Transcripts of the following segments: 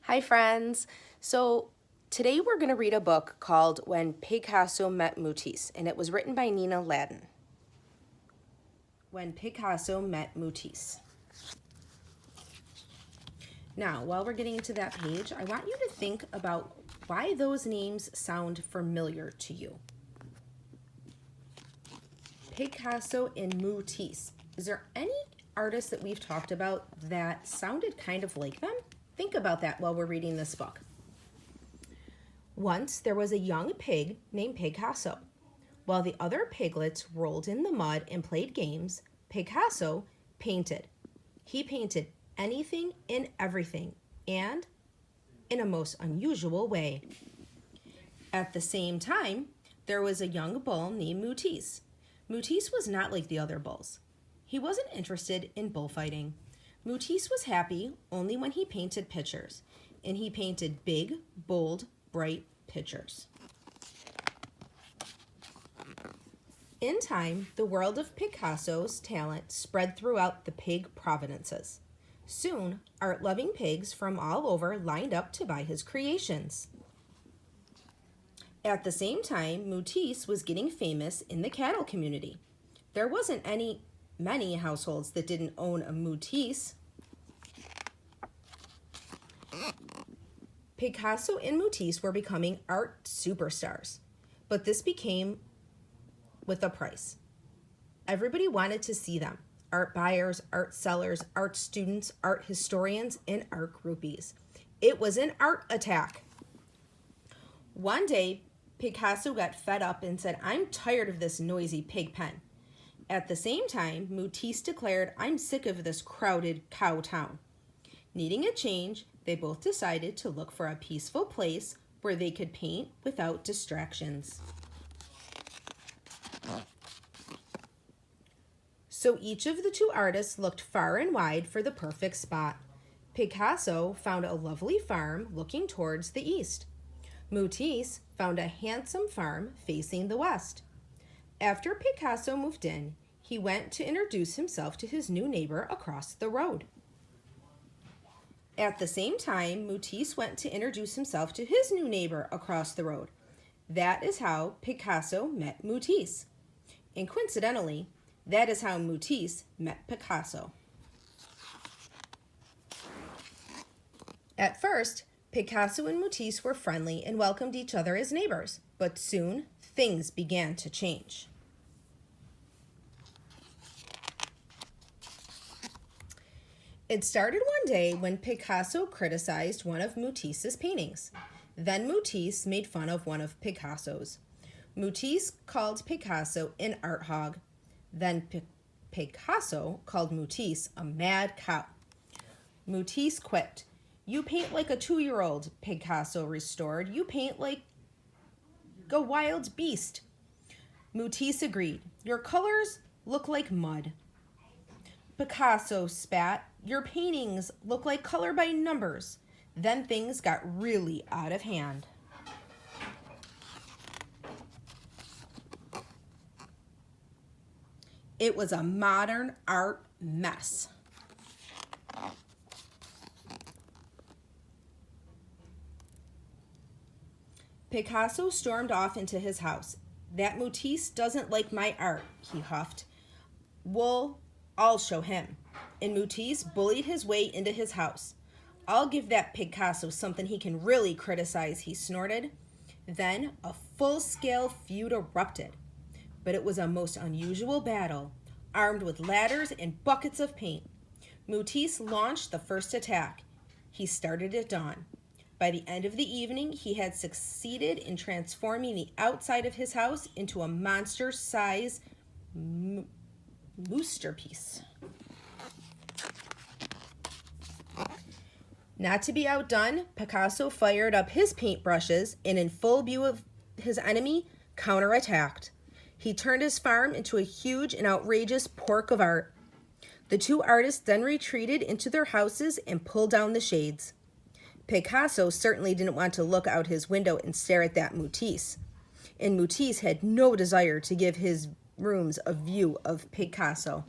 Hi friends! So today we're going to read a book called When Picasso Met Matisse, and it was written by Nina Laden. When Picasso Met Matisse. Now, while we're getting into that page, I want you to think about why those names sound familiar to you. Picasso and Matisse. Is there any artist that we've talked about that sounded kind of like them? Think about that while we're reading this book. Once there was a young pig named Picasso. While the other piglets rolled in the mud and played games, Picasso painted. He painted anything and everything, and in a most unusual way. At the same time, there was a young bull named Mootise. Mootise was not like the other bulls. He wasn't interested in bullfighting. Mootise was happy only when he painted pictures, and he painted big, bold, bright pictures. In time, the world of Picasso's talent spread throughout the pig provinces. Soon, art-loving pigs from all over lined up to buy his creations. At the same time, Mootise was getting famous in the cattle community. There wasn't many households that didn't own a Mootise. Picasso and Mootise were becoming art superstars, but this became with a price. Everybody wanted to see them. Art buyers, art sellers, art students, art historians, and art groupies. It was an art attack. One day, Picasso got fed up and said, "I'm tired of this noisy pig pen." At the same time, Mootise declared, "I'm sick of this crowded cow town." Needing a change, they both decided to look for a peaceful place where they could paint without distractions. So each of the two artists looked far and wide for the perfect spot. Picasso found a lovely farm looking towards the east. Mootise found a handsome farm facing the west. After Picasso moved in, he went to introduce himself to his new neighbor across the road. At the same time, Mootise went to introduce himself to his new neighbor across the road. That is how Picasso met Mootise. And coincidentally, that is how Mootise met Picasso. At first, Picasso and Mootise were friendly and welcomed each other as neighbors, but soon things began to change. It started one day when Picasso criticized one of Mootise's paintings. Then Mootise made fun of one of Picasso's. Mootise called Picasso an art hog. Then Picasso called Mootise a mad cow. Mootise quipped, "You paint like a 2-year-old, Picasso restored. You paint like a wild beast." Mootise agreed, "Your colors look like mud." Picasso spat, "Your paintings look like color by numbers." Then things got really out of hand. It was a modern art mess. Picasso stormed off into his house. "That Mootise doesn't like my art," he huffed. "Well, I'll show him." And Mootise bullied his way into his house. "I'll give that Picasso something he can really criticize," he snorted. Then a full-scale feud erupted. But it was a most unusual battle, armed with ladders and buckets of paint. Mootise launched the first attack. He started at dawn. By the end of the evening, he had succeeded in transforming the outside of his house into a monster-sized masterpiece. Not to be outdone, Picasso fired up his paintbrushes and, in full view of his enemy, counterattacked. He turned his farm into a huge and outrageous pork of art. The two artists then retreated into their houses and pulled down the shades. Picasso certainly didn't want to look out his window and stare at that Mootise, and Mootise had no desire to give his rooms a view of Picasso.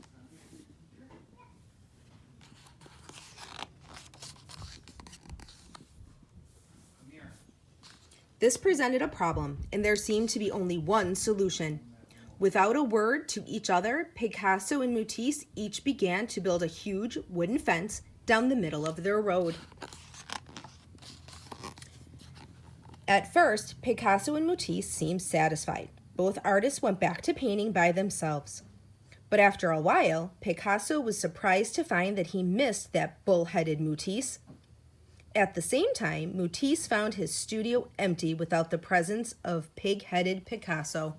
This presented a problem, and there seemed to be only one solution. Without a word to each other, Picasso and Mootise each began to build a huge wooden fence down the middle of their road. At first, Picasso and Mootise seemed satisfied. Both artists went back to painting by themselves. But after a while, Picasso was surprised to find that he missed that bull-headed Mootise. At the same time, Mootise found his studio empty without the presence of pig-headed Picasso.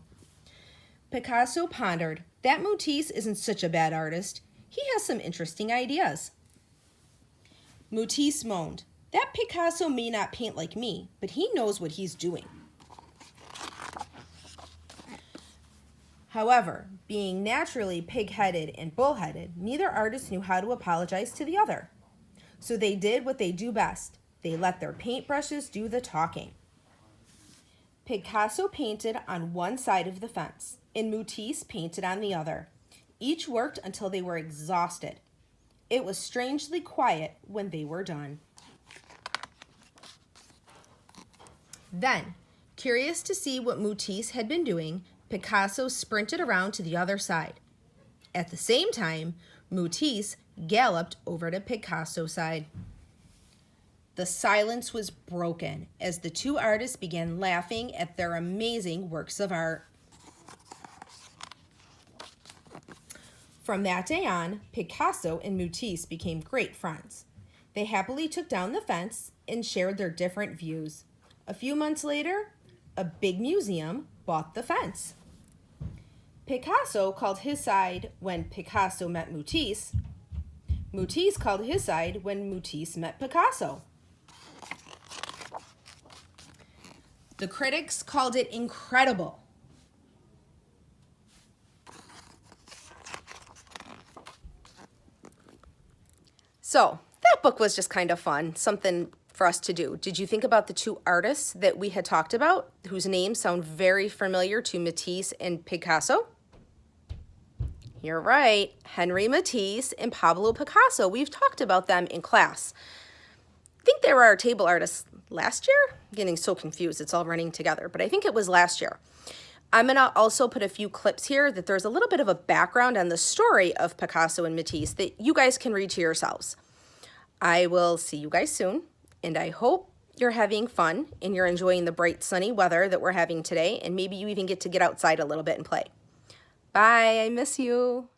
Picasso pondered, that Mootise isn't such a bad artist. He has some interesting ideas. Mootise moaned, that Picasso may not paint like me, but he knows what he's doing. However, being naturally pig-headed and bull-headed, neither artist knew how to apologize to the other. So they did what they do best. They let their paintbrushes do the talking. Picasso painted on one side of the fence, and Mootise painted on the other. Each worked until they were exhausted. It was strangely quiet when they were done. Then, curious to see what Mootise had been doing, Picasso sprinted around to the other side. At the same time, Mootise galloped over to Picasso's side. The silence was broken as the two artists began laughing at their amazing works of art. From that day on, Picasso and Mootise became great friends. They happily took down the fence and shared their different views. A few months later, a big museum bought the fence. Picasso called his side when Picasso met Mootise. Mootise called his side when Mootise met Picasso. The critics called it incredible. So, that book was just kind of fun, something for us to do. Did you think about the two artists that we had talked about, whose names sound very familiar to Matisse and Picasso? You're right, Henri Matisse and Pablo Picasso. We've talked about them in class. I think they were our table artists last year. I'm getting so confused, it's all running together, but I think it was last year. I'm gonna also put a few clips here that there's a little bit of a background on the story of Picasso and Matisse that you guys can read to yourselves. I will see you guys soon, and I hope you're having fun and you're enjoying the bright sunny weather that we're having today, and maybe you even get to get outside a little bit and play. Bye, I miss you.